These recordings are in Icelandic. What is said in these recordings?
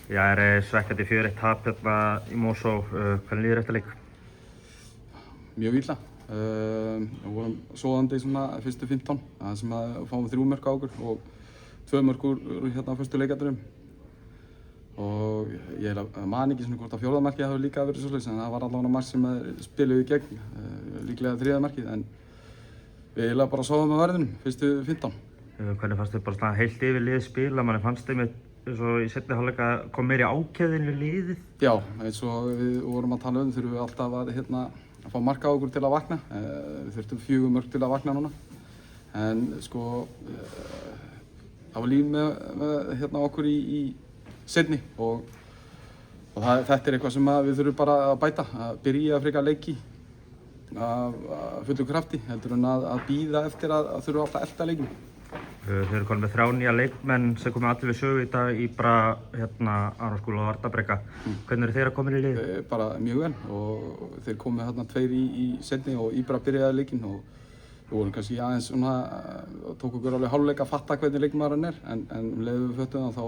Ja, svekkjandi 4-1 tap hérna í Mosó. Hvernig líður eftir leik? Mjög illa. Við vorum sofandi svona fyrstu 15, það sem að fáum 3 mörk á okkur og 2 mörk úr hérna fyrstu leikadrunum. Og ég man ekki svona hvort að 4. markið hafi líka verið svoleiðis, en það var allavega mark sem spiluðu í gegn, líklega 3. markið, en við eiginlega bara sofum með verðinum fyrstu 15. Hvernig fannst þið bara svona heilt yfir liðið spila? Manni fannst þið með svo í seinni hálfleik að kom meiri ákefðin við liðið? Já, eins og við vorum að tala þurfum við alltaf að fá mark á okkur til að vakna. Við þurftum 4 mörk til að vakna núna. En sko, það var líf með okkur í seinni og þetta er eitthvað sem við þurfum bara að bæta. Að byrja frekar leiki af fullu krafti heldur en að bíða eftir að þurfa alltaf að elta leikinn. Þau eru komin með 3 nýja leikmenn sem komu allir við sögu í dag í bara Arnarskóla og Arnarbrekka. Hvernig eru þeir að koma inn í lið? Bara mjög vel og þeir komu hérna 2 í seinni og Íbra byrjaði leikinn og við vorum kannski aðeins svona, tók okkur alveg hálfleik að fatta hvernig leikmaðurinn en leiðum við föttum þá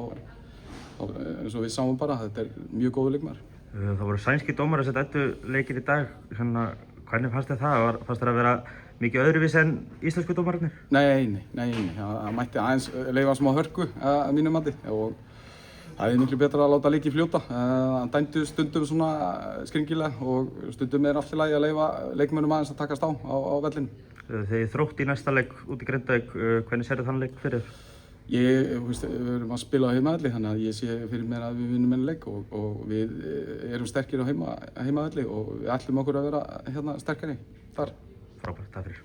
eins og við sáum bara að þetta er mjög góður leikmaður. Það voru sænski dómarar sem dæmdu leikinn í dag. Hvernig fannst þér það? Fannst þér að vera mikið öðruvísi en íslensku dómararnir? Nei, það mætti aðeins leyfa smá hörku að mínu mati og það er miklu betra að láta leiki fljóta. Hann dæmdu stundum svona skringilega og stundum allt í lagi að leyfa leikmönnum aðeins að takast á vellinu. Þið Þrótt í næsta leik út í Grindavík, hvernig sérðu þann leik fyrir? Við erum að spila á heimavelli, þannig að ég sé fyrir mér að við vinnum enn leik og við erum sterkir á heimavelli og við ætlum okkur að vera sterkari þar. Frábært, takk fyrir.